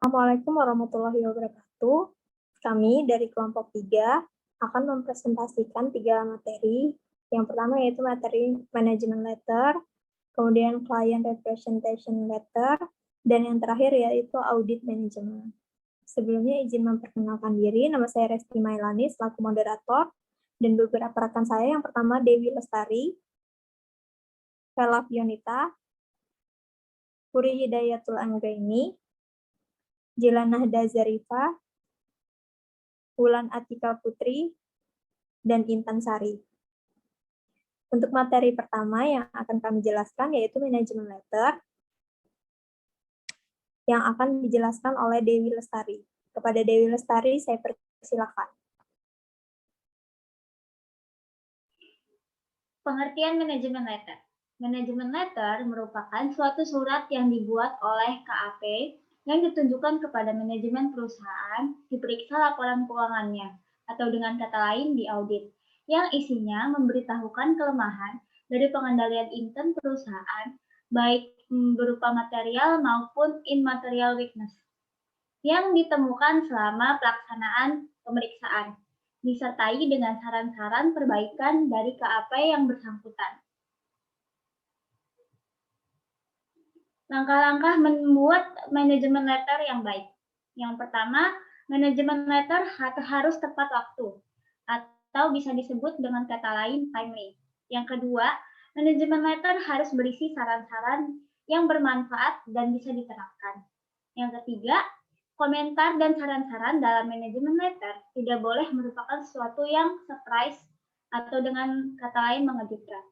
Assalamualaikum warahmatullahi wabarakatuh. Kami dari kelompok 3 akan mempresentasikan 3 materi. Yang pertama yaitu materi Management Letter, kemudian Client Representation Letter, dan yang terakhir yaitu Audit Management. Sebelumnya izin memperkenalkan diri, nama saya Resti Mailani selaku moderator, dan beberapa rekan saya. Yang pertama Dewi Lestari, Vela Fionita, Puri Hidayatul Anggraini, Jilanah Dazarifa, Wulan Atika Putri, dan Intan Sari. Untuk materi pertama yang akan kami jelaskan yaitu Management Letter, yang akan dijelaskan oleh Dewi Lestari. Kepada Dewi Lestari, saya persilakan. Pengertian Management Letter. Management Letter merupakan suatu surat yang dibuat oleh KAP yang ditunjukkan kepada manajemen perusahaan, diperiksa laporan keuangannya, atau dengan kata lain diaudit, yang isinya memberitahukan kelemahan dari pengendalian intern perusahaan, baik berupa material maupun immaterial weakness, yang ditemukan selama pelaksanaan pemeriksaan, disertai dengan saran-saran perbaikan dari KAP yang bersangkutan. Langkah-langkah membuat manajemen letter yang baik. Yang pertama, manajemen letter harus tepat waktu, atau bisa disebut dengan kata lain timely. Yang kedua, manajemen letter harus berisi saran-saran yang bermanfaat dan bisa diterapkan. Yang ketiga, komentar dan saran-saran dalam manajemen letter tidak boleh merupakan sesuatu yang surprise atau dengan kata lain mengejutkan.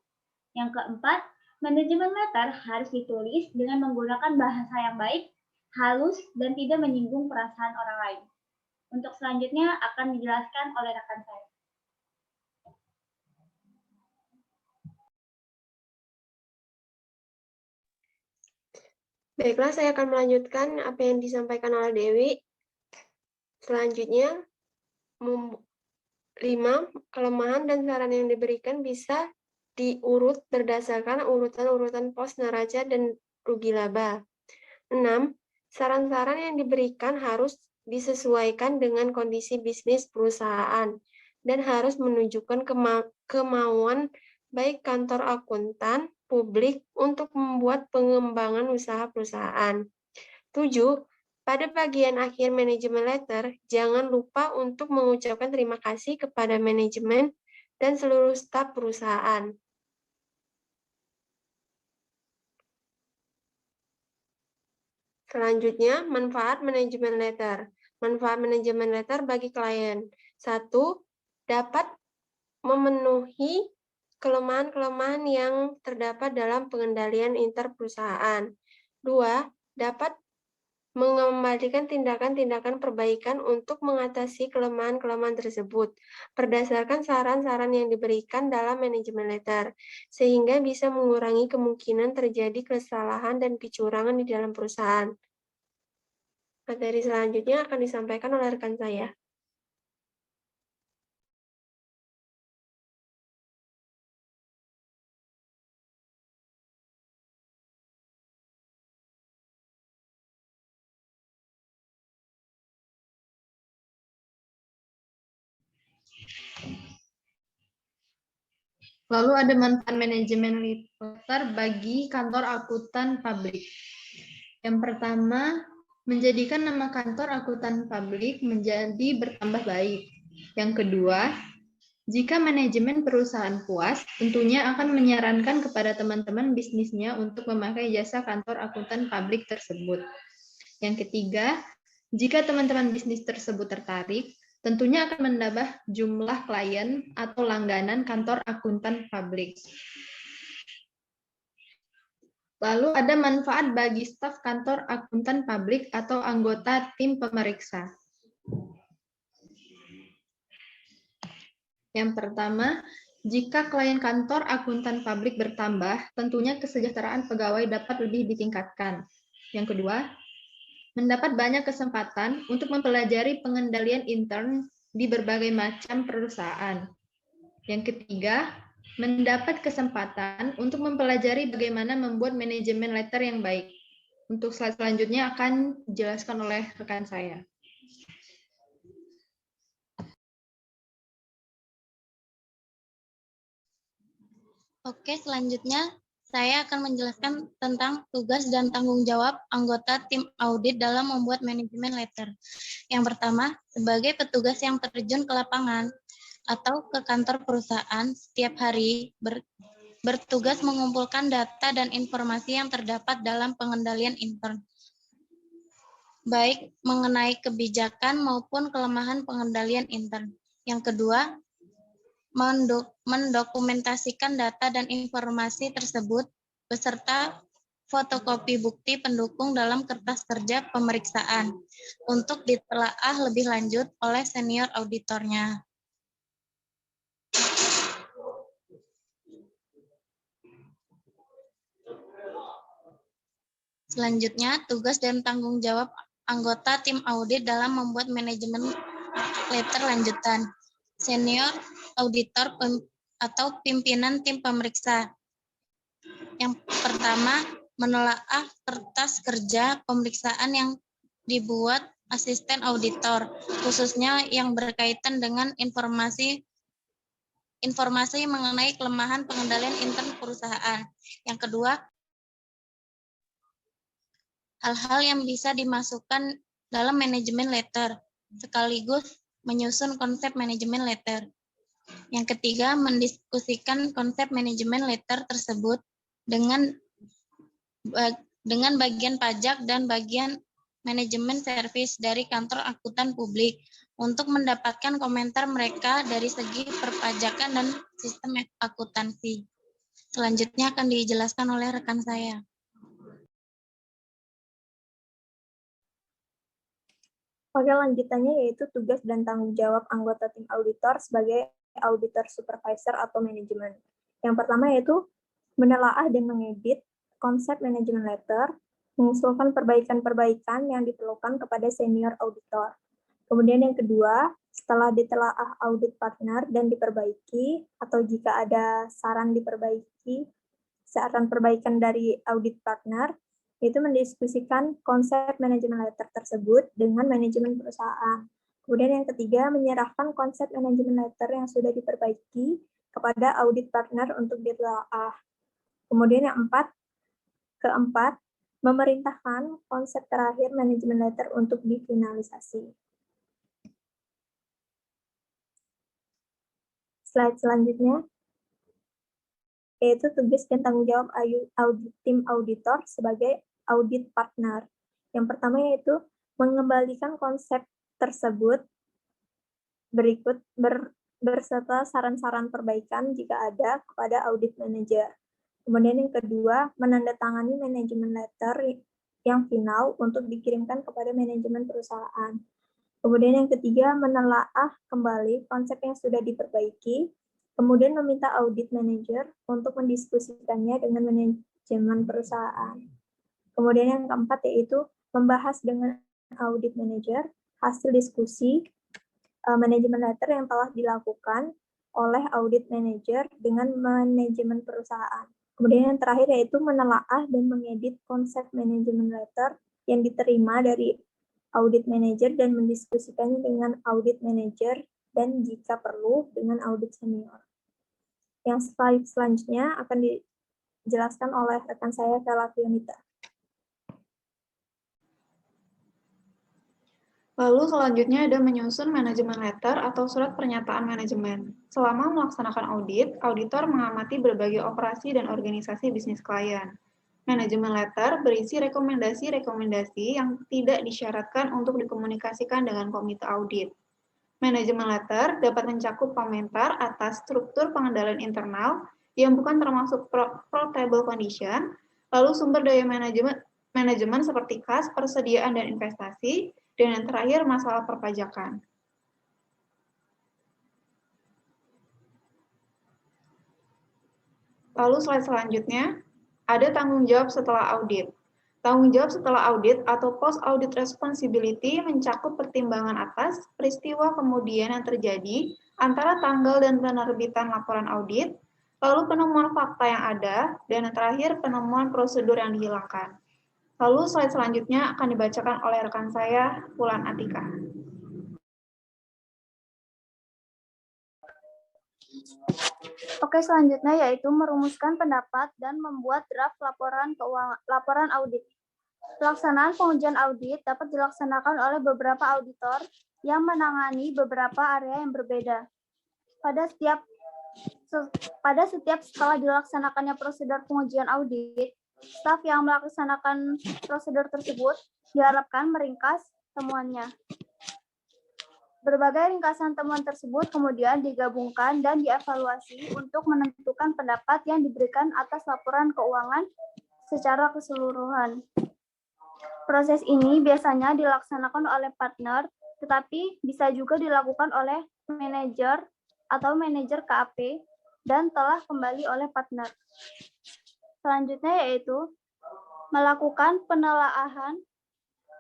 Yang keempat, manajemen letter harus ditulis dengan menggunakan bahasa yang baik, halus, dan tidak menyinggung perasaan orang lain. Untuk selanjutnya akan dijelaskan oleh rekan saya. Baiklah, saya akan melanjutkan apa yang disampaikan oleh Dewi. Selanjutnya, 5 kelemahan dan saran yang diberikan bisa diurut berdasarkan urutan-urutan pos neraca dan rugi laba. 6. Saran-saran yang diberikan harus disesuaikan dengan kondisi bisnis perusahaan dan harus menunjukkan kemauan baik kantor akuntan publik untuk membuat pengembangan usaha perusahaan. 7. Pada bagian akhir manajemen letter, jangan lupa untuk mengucapkan terima kasih kepada manajemen dan seluruh staf perusahaan. Selanjutnya, manfaat manajemen letter. Manfaat manajemen letter bagi klien. 1. Dapat memenuhi kelemahan-kelemahan yang terdapat dalam pengendalian interperusahaan. 2. Dapat mengembalikan tindakan-tindakan perbaikan untuk mengatasi kelemahan-kelemahan tersebut berdasarkan saran-saran yang diberikan dalam manajemen letter, sehingga bisa mengurangi kemungkinan terjadi kesalahan dan kecurangan di dalam perusahaan. Materi selanjutnya akan disampaikan oleh rekan saya. Lalu ada manfaat manajemen letter bagi kantor akuntan publik. Yang pertama, menjadikan nama kantor akuntan publik menjadi bertambah baik. Yang kedua, jika manajemen perusahaan puas, tentunya akan menyarankan kepada teman-teman bisnisnya untuk memakai jasa kantor akuntan publik tersebut. Yang ketiga, jika teman-teman bisnis tersebut tertarik, tentunya akan menambah jumlah klien atau langganan kantor akuntan publik. Lalu ada manfaat bagi staf kantor akuntan publik atau anggota tim pemeriksa. Yang pertama, jika klien kantor akuntan publik bertambah, tentunya kesejahteraan pegawai dapat lebih ditingkatkan. Yang kedua, mendapat banyak kesempatan untuk mempelajari pengendalian intern di berbagai macam perusahaan. Yang ketiga, mendapat kesempatan untuk mempelajari bagaimana membuat manajemen letter yang baik. Untuk slide selanjutnya akan dijelaskan oleh rekan saya. Oke, selanjutnya saya akan menjelaskan tentang tugas dan tanggung jawab anggota tim audit dalam membuat manajemen letter. Yang pertama, sebagai petugas yang terjun ke lapangan atau ke kantor perusahaan setiap hari bertugas mengumpulkan data dan informasi yang terdapat dalam pengendalian intern, baik mengenai kebijakan maupun kelemahan pengendalian intern. Yang kedua, mendokumentasikan data dan informasi tersebut beserta fotokopi bukti pendukung dalam kertas kerja pemeriksaan untuk ditelaah lebih lanjut oleh senior auditornya. Selanjutnya, tugas dan tanggung jawab anggota tim audit dalam membuat manajemen letter lanjutan. Senior auditor atau pimpinan tim pemeriksa. Yang pertama, menelaah kertas kerja pemeriksaan yang dibuat asisten auditor, khususnya yang berkaitan dengan informasi mengenai kelemahan pengendalian intern perusahaan. Yang kedua, hal-hal yang bisa dimasukkan dalam manajemen letter, sekaligus menyusun konsep manajemen letter. Yang ketiga, mendiskusikan konsep manajemen letter tersebut dengan bagian pajak dan bagian manajemen servis dari kantor akuntan publik untuk mendapatkan komentar mereka dari segi perpajakan dan sistem akuntansi. Selanjutnya akan dijelaskan oleh rekan saya. Oke, lanjutannya yaitu tugas dan tanggung jawab anggota tim auditor sebagai auditor supervisor atau manajemen. Yang pertama yaitu menelaah dan mengedit konsep manajemen letter, mengusulkan perbaikan-perbaikan yang diperlukan kepada senior auditor. Kemudian yang kedua, setelah ditelaah audit partner dan diperbaiki, atau jika ada saran perbaikan dari audit partner, yaitu mendiskusikan konsep manajemen letter tersebut dengan manajemen perusahaan. Kemudian yang ketiga, menyerahkan konsep manajemen letter yang sudah diperbaiki kepada audit partner untuk ditelaah. Kemudian yang keempat, memerintahkan konsep terakhir manajemen letter untuk difinalisasi. Slide selanjutnya, yaitu tugas dan tanggung jawab tim auditor sebagai audit partner. Yang pertama yaitu mengembalikan konsep tersebut berserta saran-saran perbaikan jika ada kepada audit manager. Kemudian yang kedua, menandatangani manajemen letter yang final untuk dikirimkan kepada manajemen perusahaan. Kemudian yang ketiga, menelaah kembali konsep yang sudah diperbaiki, kemudian meminta audit manager untuk mendiskusikannya dengan manajemen perusahaan. Kemudian yang keempat yaitu membahas dengan audit manager hasil diskusi manajemen letter yang telah dilakukan oleh audit manager dengan manajemen perusahaan. Kemudian yang terakhir yaitu menelaah dan mengedit konsep manajemen letter yang diterima dari audit manager dan mendiskusikannya dengan audit manager dan jika perlu dengan audit senior. Yang slide selanjutnya akan dijelaskan oleh rekan saya, Vela Fionita. Lalu selanjutnya ada menyusun manajemen letter atau surat pernyataan manajemen. Selama melaksanakan audit, auditor mengamati berbagai operasi dan organisasi bisnis klien. Manajemen letter berisi rekomendasi-rekomendasi yang tidak disyaratkan untuk dikomunikasikan dengan komite audit. Manajemen letter dapat mencakup komentar atas struktur pengendalian internal yang bukan termasuk portable condition, lalu sumber daya manajemen seperti kas, persediaan dan investasi, dan yang terakhir masalah perpajakan. Lalu slide selanjutnya, ada tanggung jawab setelah audit. Tanggung jawab setelah audit atau post-audit responsibility mencakup pertimbangan atas peristiwa kemudian yang terjadi antara tanggal dan penerbitan laporan audit, lalu penemuan fakta yang ada, dan yang terakhir penemuan prosedur yang dihilangkan. Lalu slide selanjutnya akan dibacakan oleh rekan saya, Wulan Atika. Oke, selanjutnya yaitu merumuskan pendapat dan membuat draft laporan audit. Pelaksanaan pengujian audit dapat dilaksanakan oleh beberapa auditor yang menangani beberapa area yang berbeda. Pada setiap setelah dilaksanakannya prosedur pengujian audit, staf yang melaksanakan prosedur tersebut diharapkan meringkas temuannya. Berbagai ringkasan temuan tersebut kemudian digabungkan dan dievaluasi untuk menentukan pendapat yang diberikan atas laporan keuangan secara keseluruhan. Proses ini biasanya dilaksanakan oleh partner, tetapi bisa juga dilakukan oleh manajer atau manajer KAP dan telah kembali oleh partner. Selanjutnya yaitu melakukan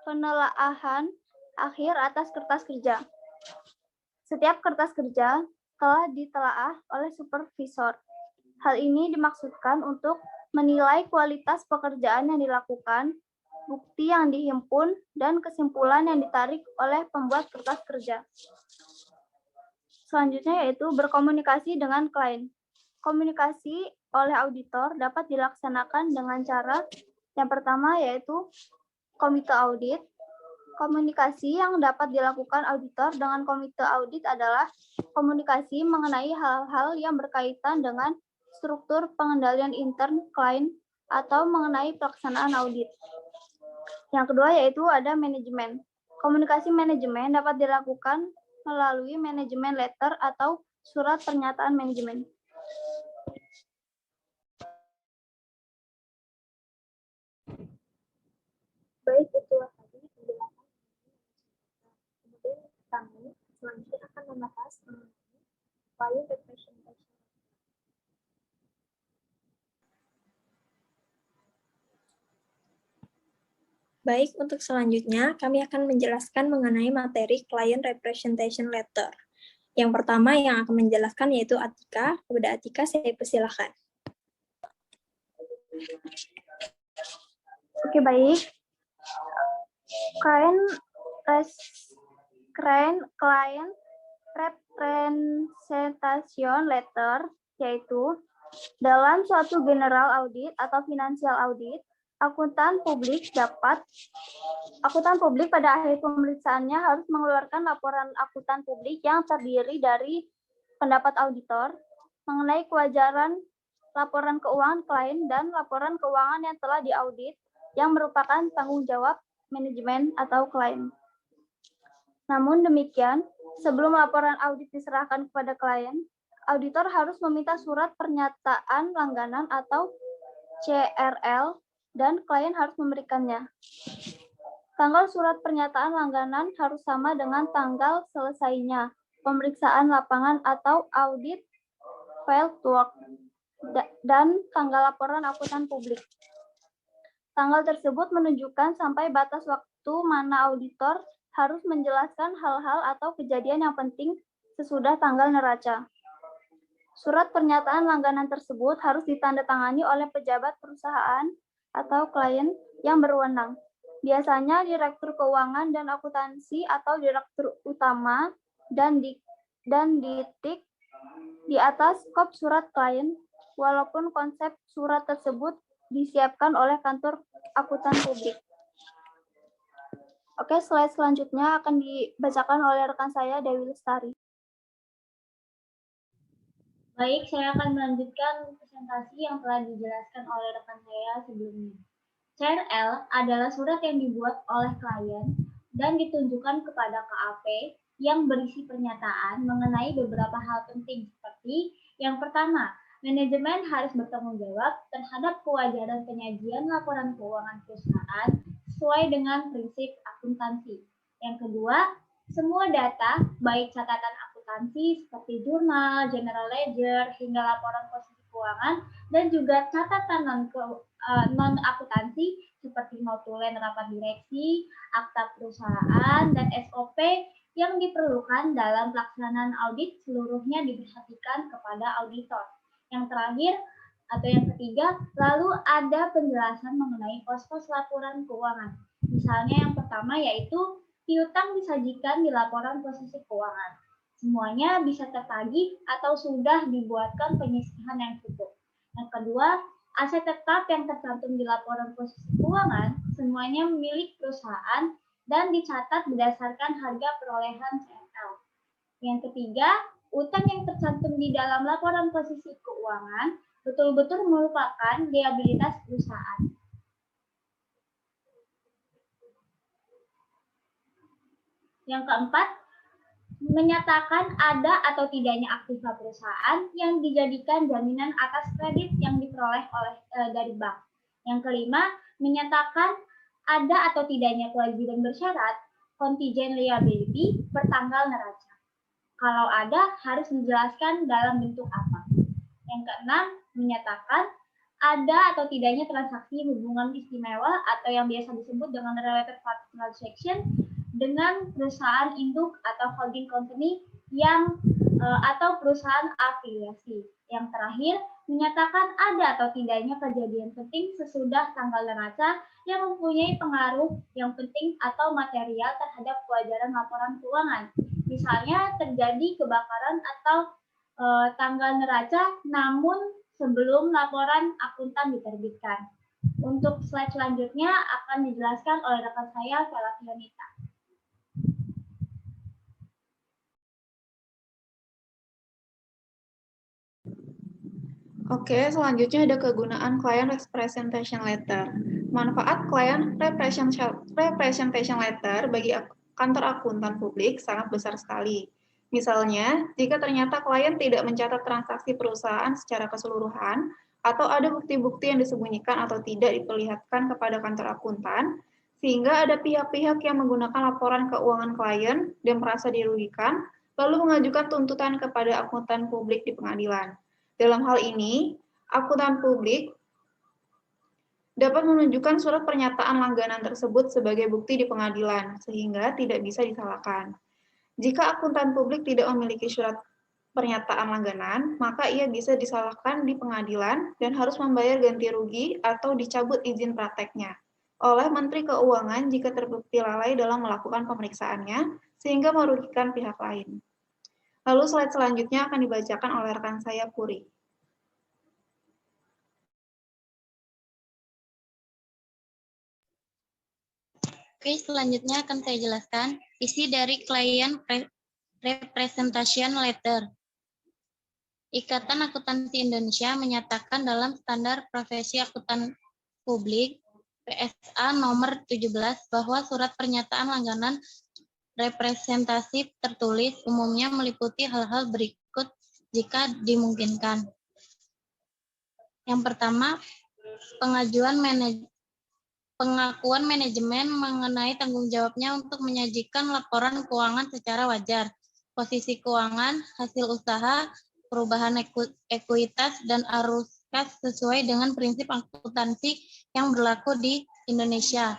penelaahan akhir atas kertas kerja. Setiap kertas kerja telah ditelaah oleh supervisor. Hal ini dimaksudkan untuk menilai kualitas pekerjaan yang dilakukan, bukti yang dihimpun, dan kesimpulan yang ditarik oleh pembuat kertas kerja. Selanjutnya yaitu berkomunikasi dengan klien. Komunikasi oleh auditor dapat dilaksanakan dengan cara yang pertama yaitu komite audit. Komunikasi yang dapat dilakukan auditor dengan komite audit adalah komunikasi mengenai hal-hal yang berkaitan dengan struktur pengendalian intern klien atau mengenai pelaksanaan audit. Yang kedua yaitu ada manajemen. Komunikasi manajemen dapat dilakukan melalui manajemen letter atau surat pernyataan manajemen. Baik, itulah tadi penjelasan. Kemudian kami selanjutnya akan membahas mengenai client representation. Baik, untuk selanjutnya kami akan menjelaskan mengenai materi Client Representation Letter. Yang pertama yang akan menjelaskan yaitu Atika. Kepada Atika, saya persilahkan. Oke, baik. Client Representation Letter yaitu dalam suatu general audit atau financial audit, akuntan publik pada akhir pemeriksaannya harus mengeluarkan laporan akuntan publik yang terdiri dari pendapat auditor mengenai kewajaran laporan keuangan klien dan laporan keuangan yang telah diaudit yang merupakan tanggung jawab manajemen atau klien. Namun demikian, sebelum laporan audit diserahkan kepada klien, auditor harus meminta surat pernyataan langganan atau CRL dan klien harus memberikannya. Tanggal surat pernyataan langganan harus sama dengan tanggal selesainya pemeriksaan lapangan atau audit field work dan tanggal laporan akuntan publik. Tanggal tersebut menunjukkan sampai batas waktu mana auditor harus menjelaskan hal-hal atau kejadian yang penting sesudah tanggal neraca. Surat pernyataan langganan tersebut harus ditandatangani oleh pejabat perusahaan atau klien yang berwenang. Biasanya direktur keuangan dan akuntansi atau direktur utama dan ditik di atas kop surat klien, walaupun konsep surat tersebut disiapkan oleh kantor akuntan publik. Oke, slide selanjutnya akan dibacakan oleh rekan saya, Dewi Lestari. Baik, saya akan melanjutkan presentasi yang telah dijelaskan oleh rekan saya sebelumnya. CRL adalah surat yang dibuat oleh klien dan ditunjukkan kepada KAP yang berisi pernyataan mengenai beberapa hal penting seperti yang pertama, manajemen harus bertanggung jawab terhadap kewajaran penyajian laporan keuangan perusahaan sesuai dengan prinsip akuntansi. Yang kedua, semua data, baik catatan akuntansi seperti jurnal, general ledger, hingga laporan posisi keuangan, dan juga catatan non-akuntansi seperti notulen rapat direksi, akta perusahaan, dan SOP yang diperlukan dalam pelaksanaan audit seluruhnya diperhatikan kepada auditor. Yang terakhir, Atau yang ketiga, lalu ada penjelasan mengenai pos-pos laporan keuangan. Misalnya yang pertama yaitu piutang disajikan di laporan posisi keuangan. Semuanya bisa tertagih atau sudah dibuatkan penyisihan yang cukup. Yang kedua, aset tetap yang tercantum di laporan posisi keuangan semuanya milik perusahaan dan dicatat berdasarkan harga perolehan CFL. Yang ketiga, utang yang tercantum di dalam laporan posisi keuangan betul-betul merupakan liabilitas perusahaan. Yang keempat, menyatakan ada atau tidaknya aktiva perusahaan yang dijadikan jaminan atas kredit yang diperoleh dari bank. Yang kelima, menyatakan ada atau tidaknya kewajiban bersyarat contingent liability bertanggal neraca. Kalau ada, harus dijelaskan dalam bentuk apa. Yang keenam, menyatakan ada atau tidaknya transaksi hubungan istimewa atau yang biasa disebut dengan related party transaction dengan perusahaan induk atau holding company yang atau perusahaan afiliasi. Yang terakhir, menyatakan ada atau tidaknya kejadian penting sesudah tanggal neraca yang mempunyai pengaruh yang penting atau material terhadap kewajaran laporan keuangan. Misalnya terjadi kebakaran atau tanggal neraca namun sebelum laporan akuntan diterbitkan. Untuk slide selanjutnya akan dijelaskan oleh rekan saya, Vela Fionita. Oke, selanjutnya ada kegunaan Client Representation Letter. Manfaat Client Representation Letter bagi kantor akuntan publik sangat besar sekali. Misalnya, jika ternyata klien tidak mencatat transaksi perusahaan secara keseluruhan, atau ada bukti-bukti yang disembunyikan atau tidak diperlihatkan kepada kantor akuntan, sehingga ada pihak-pihak yang menggunakan laporan keuangan klien dan merasa dirugikan, lalu mengajukan tuntutan kepada akuntan publik di pengadilan. Dalam hal ini, akuntan publik dapat menunjukkan surat pernyataan langganan tersebut sebagai bukti di pengadilan, sehingga tidak bisa disalahkan. Jika akuntan publik tidak memiliki surat pernyataan langganan, maka ia bisa disalahkan di pengadilan dan harus membayar ganti rugi atau dicabut izin prakteknya oleh Menteri Keuangan jika terbukti lalai dalam melakukan pemeriksaannya, sehingga merugikan pihak lain. Lalu slide selanjutnya akan dibacakan oleh rekan saya, Puri. Oke, selanjutnya akan saya jelaskan isi dari Client Representation Letter. Ikatan Akuntansi Indonesia menyatakan dalam Standar Profesi Akuntan Publik PSA nomor 17 bahwa surat pernyataan langganan representatif tertulis umumnya meliputi hal-hal berikut jika dimungkinkan. Yang pertama, pengakuan manajemen mengenai tanggung jawabnya untuk menyajikan laporan keuangan secara wajar, posisi keuangan, hasil usaha, perubahan ekuitas, dan arus kas sesuai dengan prinsip akuntansi yang berlaku di Indonesia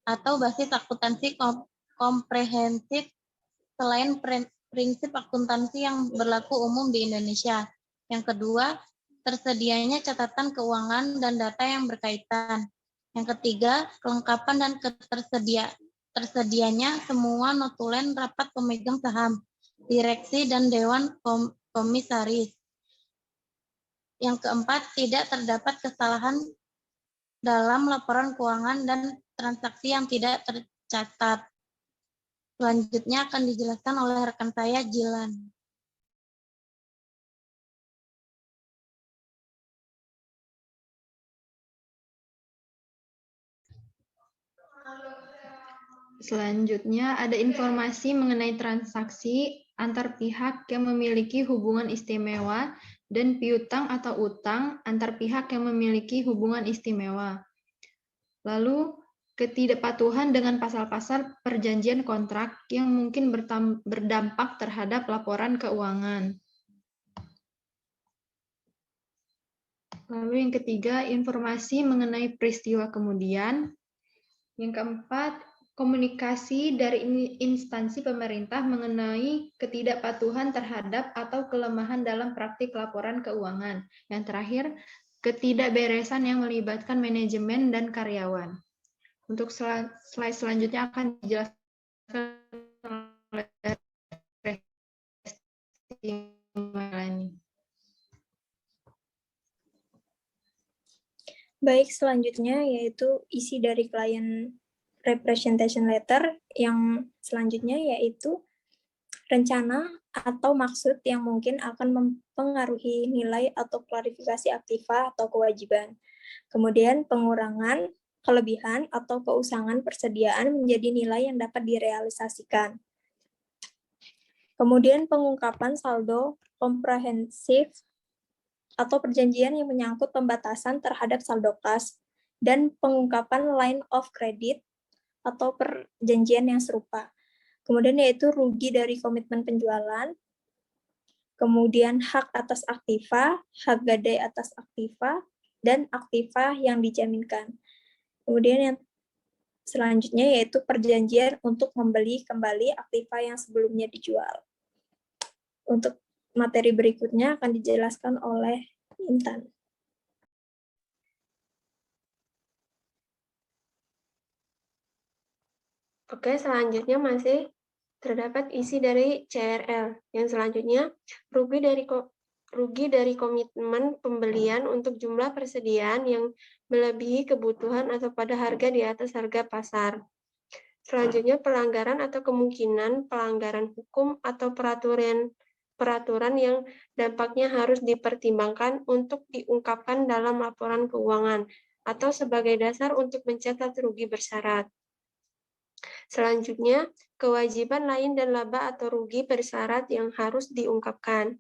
atau basis akuntansi komprehensif selain prinsip akuntansi yang berlaku umum di Indonesia. Yang kedua, tersedianya catatan keuangan dan data yang berkaitan. Yang ketiga, kelengkapan dan tersedianya semua notulen rapat pemegang saham, direksi, dan dewan komisaris. Yang keempat, tidak terdapat kesalahan dalam laporan keuangan dan transaksi yang tidak tercatat. Selanjutnya akan dijelaskan oleh rekan saya, Jilan. Selanjutnya ada informasi mengenai transaksi antar pihak yang memiliki hubungan istimewa dan piutang atau utang antar pihak yang memiliki hubungan istimewa. Lalu ketidakpatuhan dengan pasal-pasal perjanjian kontrak yang mungkin berdampak terhadap laporan keuangan. Lalu yang ketiga, informasi mengenai peristiwa kemudian. Yang keempat, komunikasi dari instansi pemerintah mengenai ketidakpatuhan terhadap atau kelemahan dalam praktik laporan keuangan. Yang terakhir, ketidakberesan yang melibatkan manajemen dan karyawan. Untuk slide selanjutnya akan dijelaskan oleh Resti Melani. Baik, selanjutnya yaitu isi dari client representation letter. Yang selanjutnya yaitu rencana atau maksud yang mungkin akan mempengaruhi nilai atau klarifikasi aktiva atau kewajiban. Kemudian pengurangan, kelebihan, atau keusangan persediaan menjadi nilai yang dapat direalisasikan. Kemudian pengungkapan saldo komprehensif atau perjanjian yang menyangkut pembatasan terhadap saldo kas, dan pengungkapan line of credit atau perjanjian yang serupa. Kemudian yaitu rugi dari komitmen penjualan, kemudian hak atas aktiva, hak gadai atas aktiva, dan aktiva yang dijaminkan. Kemudian yang selanjutnya yaitu perjanjian untuk membeli kembali aktiva yang sebelumnya dijual. Untuk materi berikutnya akan dijelaskan oleh Intan. Oke, selanjutnya masih terdapat isi dari CRL. Yang selanjutnya, rugi dari komitmen pembelian untuk jumlah persediaan yang melebihi kebutuhan atau pada harga di atas harga pasar. Selanjutnya, pelanggaran atau kemungkinan pelanggaran hukum atau peraturan yang dampaknya harus dipertimbangkan untuk diungkapkan dalam laporan keuangan atau sebagai dasar untuk mencatat rugi bersyarat. Selanjutnya, kewajiban lain dan laba atau rugi bersyarat yang harus diungkapkan.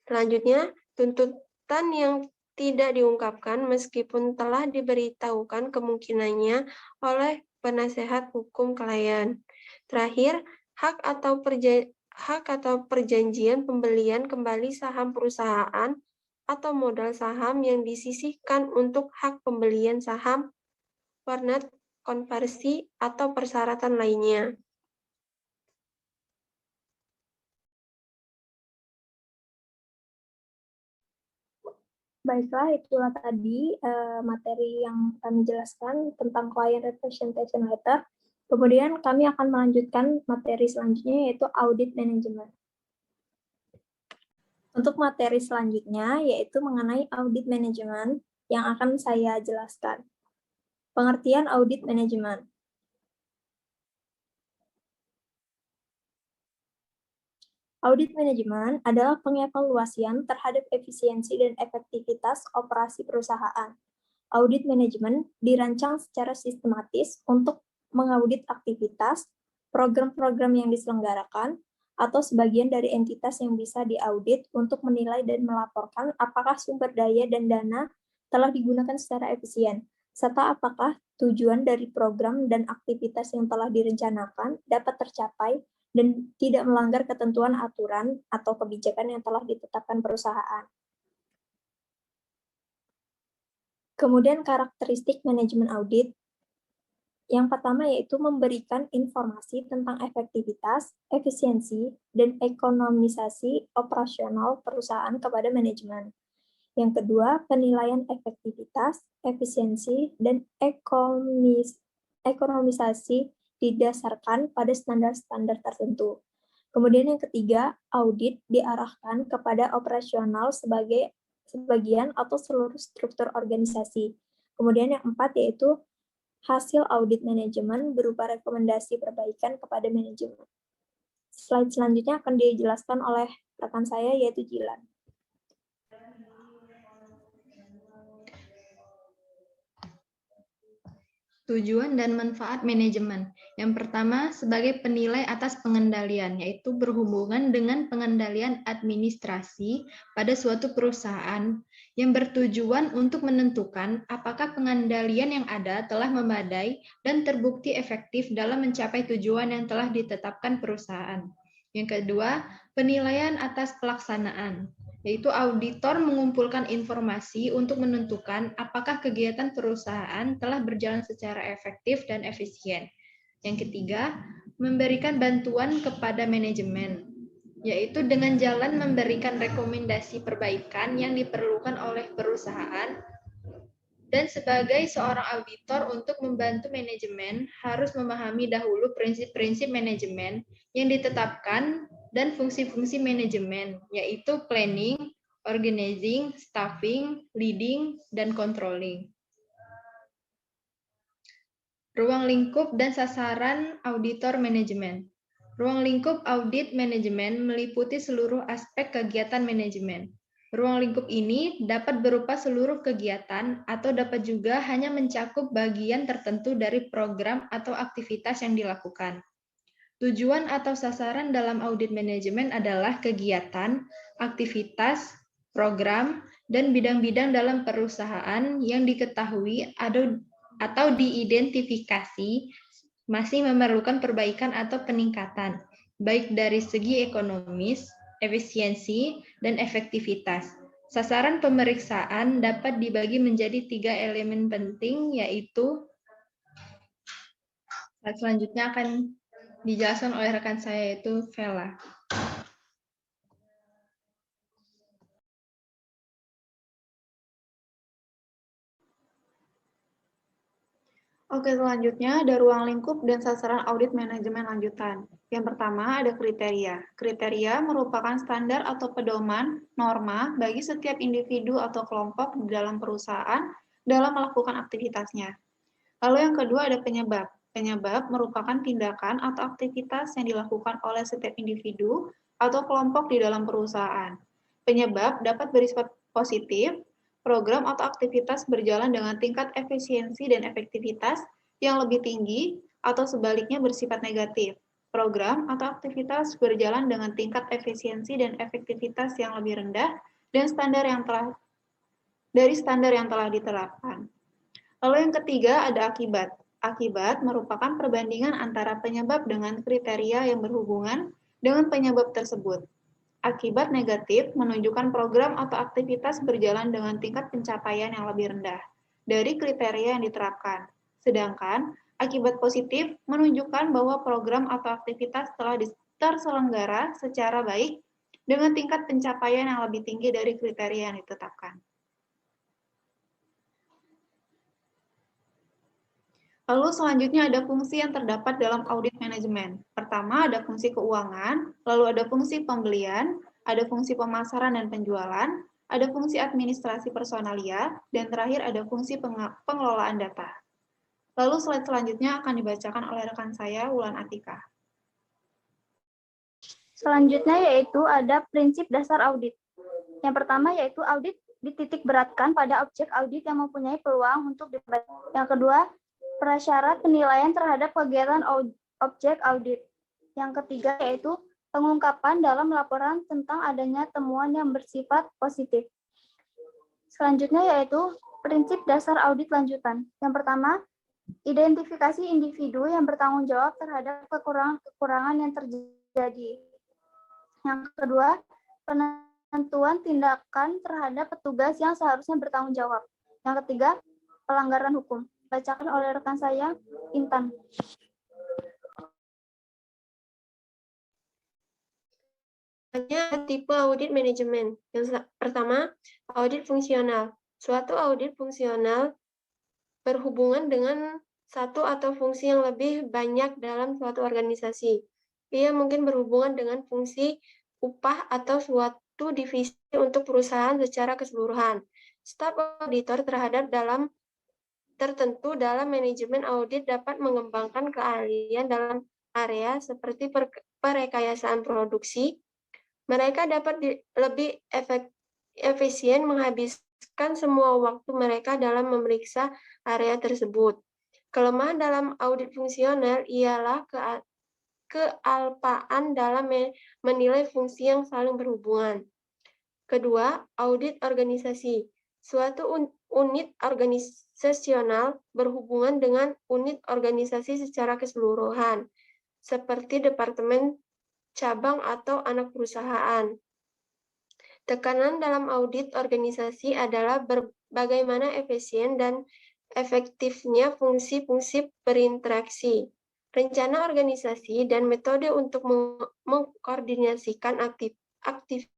Selanjutnya, tuntutan yang tidak diungkapkan meskipun telah diberitahukan kemungkinannya oleh penasehat hukum klien. Terakhir, hak atau perjanjian pembelian kembali saham perusahaan atau modal saham yang disisihkan untuk hak pembelian saham, warrant, konversi, atau persyaratan lainnya. Baiklah, itulah tadi materi yang kami jelaskan tentang client representation letter. Kemudian kami akan melanjutkan materi selanjutnya yaitu audit management. Untuk materi selanjutnya yaitu mengenai audit management yang akan saya jelaskan. Pengertian audit management. Audit manajemen adalah pengevaluasian terhadap efisiensi dan efektivitas operasi perusahaan. Audit manajemen dirancang secara sistematis untuk mengaudit aktivitas, program-program yang diselenggarakan, atau sebagian dari entitas yang bisa diaudit untuk menilai dan melaporkan apakah sumber daya dan dana telah digunakan secara efisien, serta apakah tujuan dari program dan aktivitas yang telah direncanakan dapat tercapai dan tidak melanggar ketentuan aturan atau kebijakan yang telah ditetapkan perusahaan. Kemudian karakteristik manajemen audit. Yang pertama yaitu memberikan informasi tentang efektivitas, efisiensi, dan ekonomisasi operasional perusahaan kepada manajemen. Yang kedua, penilaian efektivitas, efisiensi, dan ekonomisasi didasarkan pada standar-standar tertentu. Kemudian yang ketiga, audit diarahkan kepada operasional sebagian atau seluruh struktur organisasi. Kemudian yang empat yaitu hasil audit manajemen berupa rekomendasi perbaikan kepada manajemen. Slide selanjutnya akan dijelaskan oleh rekan saya yaitu Jilan. Tujuan dan manfaat manajemen. Yang pertama, sebagai penilai atas pengendalian, yaitu berhubungan dengan pengendalian administrasi pada suatu perusahaan yang bertujuan untuk menentukan apakah pengendalian yang ada telah memadai dan terbukti efektif dalam mencapai tujuan yang telah ditetapkan perusahaan. Yang kedua, penilaian atas pelaksanaan, yaitu auditor mengumpulkan informasi untuk menentukan apakah kegiatan perusahaan telah berjalan secara efektif dan efisien. Yang ketiga, memberikan bantuan kepada manajemen. yaitu dengan jalan memberikan rekomendasi perbaikan yang diperlukan oleh perusahaan, dan sebagai seorang auditor untuk membantu manajemen harus memahami dahulu prinsip-prinsip manajemen yang ditetapkan dan fungsi-fungsi manajemen, yaitu planning, organizing, staffing, leading, dan controlling. Ruang lingkup dan sasaran auditor manajemen. Ruang lingkup audit manajemen meliputi seluruh aspek kegiatan manajemen. Ruang lingkup ini dapat berupa seluruh kegiatan atau dapat juga hanya mencakup bagian tertentu dari program atau aktivitas yang dilakukan. Tujuan atau sasaran dalam audit manajemen adalah kegiatan, aktivitas, program, dan bidang-bidang dalam perusahaan yang diketahui atau diidentifikasi masih memerlukan perbaikan atau peningkatan, baik dari segi ekonomis, efisiensi, dan efektivitas. Sasaran pemeriksaan dapat dibagi menjadi 3 elemen penting, yaitu selanjutnya akan dijelaskan oleh rekan saya, yaitu Vela. Oke, selanjutnya ada ruang lingkup dan sasaran audit manajemen lanjutan. Yang pertama ada kriteria. Kriteria merupakan standar atau pedoman, norma bagi setiap individu atau kelompok di dalam perusahaan dalam melakukan aktivitasnya. Lalu yang kedua ada penyebab. Penyebab merupakan tindakan atau aktivitas yang dilakukan oleh setiap individu atau kelompok di dalam perusahaan. Penyebab dapat bersifat positif, program atau aktivitas berjalan dengan tingkat efisiensi dan efektivitas yang lebih tinggi, atau sebaliknya bersifat negatif. Program atau aktivitas berjalan dengan tingkat efisiensi dan efektivitas yang lebih rendah dan standar yang telah diterapkan. Lalu yang ketiga ada akibat. Akibat merupakan perbandingan antara penyebab dengan kriteria yang berhubungan dengan penyebab tersebut. Akibat negatif menunjukkan program atau aktivitas berjalan dengan tingkat pencapaian yang lebih rendah dari kriteria yang diterapkan. Sedangkan akibat positif menunjukkan bahwa program atau aktivitas telah terselenggara secara baik dengan tingkat pencapaian yang lebih tinggi dari kriteria yang ditetapkan. Lalu selanjutnya ada fungsi yang terdapat dalam audit manajemen. Pertama ada fungsi keuangan, lalu ada fungsi pembelian, ada fungsi pemasaran dan penjualan, ada fungsi administrasi personalia, dan terakhir ada fungsi pengelolaan data. Lalu slide selanjutnya akan dibacakan oleh rekan saya, Wulan Atika. Selanjutnya yaitu ada prinsip dasar audit. Yang pertama yaitu audit dititik beratkan pada objek audit yang mempunyai peluang untuk dibaca. Yang kedua, prasyarat penilaian terhadap kegiatan objek audit. Yang ketiga yaitu pengungkapan dalam laporan tentang adanya temuan yang bersifat positif. Selanjutnya yaitu prinsip dasar audit lanjutan. Yang pertama, identifikasi individu yang bertanggung jawab terhadap kekurangan yang terjadi. Yang kedua, penentuan tindakan terhadap petugas yang seharusnya bertanggung jawab. Yang ketiga, pelanggaran hukum. Bacakan oleh rekan saya, Intan. Hanya tipe audit manajemen. Yang pertama, audit fungsional. Suatu audit fungsional berhubungan dengan satu atau fungsi yang lebih banyak dalam suatu organisasi. Ia mungkin berhubungan dengan fungsi upah atau suatu divisi untuk perusahaan secara keseluruhan. Staf auditor tertentu dalam manajemen audit dapat mengembangkan keahlian dalam area seperti perekayasaan produksi. Mereka dapat lebih efisien menghabiskan semua waktu mereka dalam memeriksa area tersebut. Kelemahan dalam audit fungsional ialah kealpaan dalam menilai fungsi yang saling berhubungan. Kedua, audit organisasi. Suatu unit organisasional berhubungan dengan unit organisasi secara keseluruhan, seperti departemen, cabang, atau anak perusahaan. Tekanan dalam audit organisasi adalah bagaimana efisien dan efektifnya fungsi-fungsi berinteraksi. rencana organisasi, dan metode untuk mengkoordinasikan aktivitas.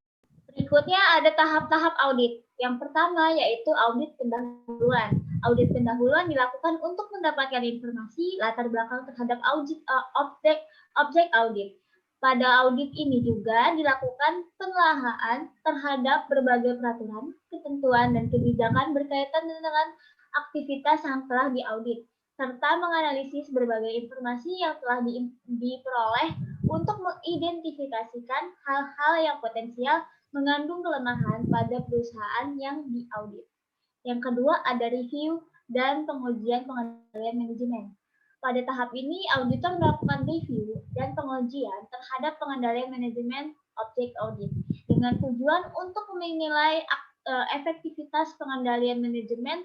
Berikutnya ada tahap-tahap audit. Yang pertama yaitu audit pendahuluan. Audit pendahuluan dilakukan untuk mendapatkan informasi latar belakang terhadap objek audit. Pada audit ini juga dilakukan penelaahan terhadap berbagai peraturan, ketentuan, dan kebijakan berkaitan dengan aktivitas yang telah diaudit, serta menganalisis berbagai informasi yang telah diperoleh untuk mengidentifikasikan hal-hal yang potensial mengandung kelemahan pada perusahaan yang diaudit. Yang kedua ada review dan pengujian pengendalian manajemen. Pada tahap ini, auditor melakukan review dan pengujian terhadap pengendalian manajemen objek audit dengan tujuan untuk menilai efektivitas pengendalian manajemen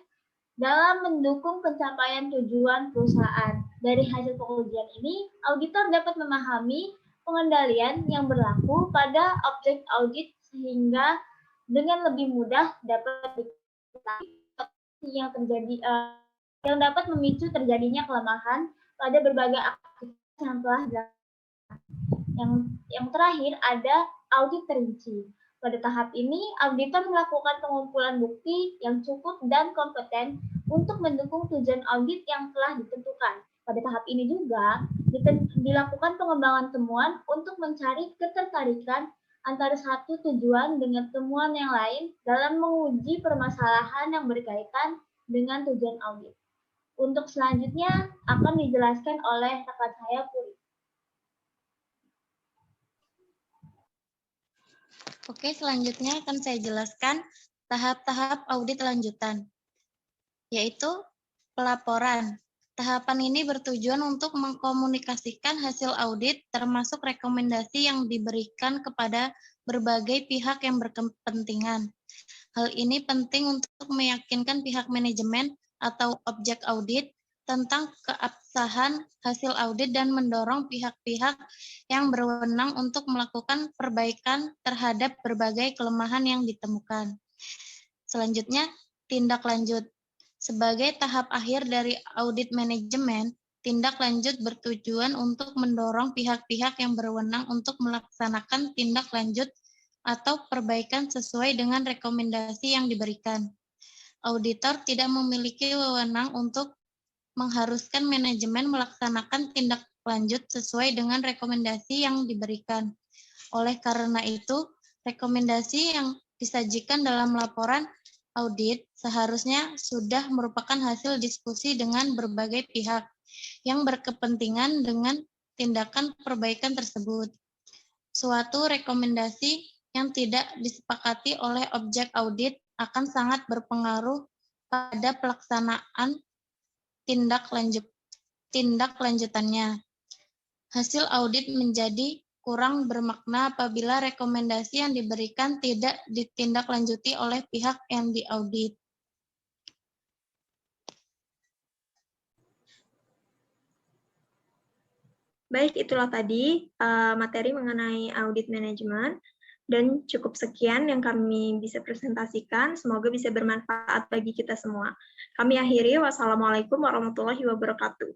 dalam mendukung pencapaian tujuan perusahaan. Dari hasil pengujian ini, auditor dapat memahami pengendalian yang berlaku pada objek audit sehingga dengan lebih mudah dapat yang terjadi yang dapat memicu terjadinya kelemahan pada berbagai aktivitas yang telah dilakukan. Yang terakhir ada audit terinci. Pada tahap ini, auditor melakukan pengumpulan bukti yang cukup dan kompeten untuk mendukung tujuan audit yang telah ditentukan. Pada tahap ini juga dilakukan pengembangan temuan untuk mencari ketertarikan antara satu tujuan dengan temuan yang lain dalam menguji permasalahan yang berkaitan dengan tujuan audit. Untuk selanjutnya akan dijelaskan oleh rekan saya, Puri. Oke, selanjutnya akan saya jelaskan tahap-tahap audit lanjutan, yaitu pelaporan. Tahapan ini bertujuan untuk mengkomunikasikan hasil audit termasuk rekomendasi yang diberikan kepada berbagai pihak yang berkepentingan. Hal ini penting untuk meyakinkan pihak manajemen atau objek audit tentang keabsahan hasil audit dan mendorong pihak-pihak yang berwenang untuk melakukan perbaikan terhadap berbagai kelemahan yang ditemukan. Selanjutnya, tindak lanjut. Sebagai tahap akhir dari audit manajemen, tindak lanjut bertujuan untuk mendorong pihak-pihak yang berwenang untuk melaksanakan tindak lanjut atau perbaikan sesuai dengan rekomendasi yang diberikan. Auditor tidak memiliki wewenang untuk mengharuskan manajemen melaksanakan tindak lanjut sesuai dengan rekomendasi yang diberikan. Oleh karena itu, rekomendasi yang disajikan dalam laporan audit seharusnya sudah merupakan hasil diskusi dengan berbagai pihak yang berkepentingan dengan tindakan perbaikan tersebut. Suatu rekomendasi yang tidak disepakati oleh objek audit akan sangat berpengaruh pada pelaksanaan tindak lanjutannya. Hasil audit menjadi kurang bermakna apabila rekomendasi yang diberikan tidak ditindaklanjuti oleh pihak yang diaudit. Baik, itulah tadi materi mengenai audit manajemen. Dan cukup sekian yang kami bisa presentasikan. Semoga bisa bermanfaat bagi kita semua. Kami akhiri. Wassalamualaikum warahmatullahi wabarakatuh.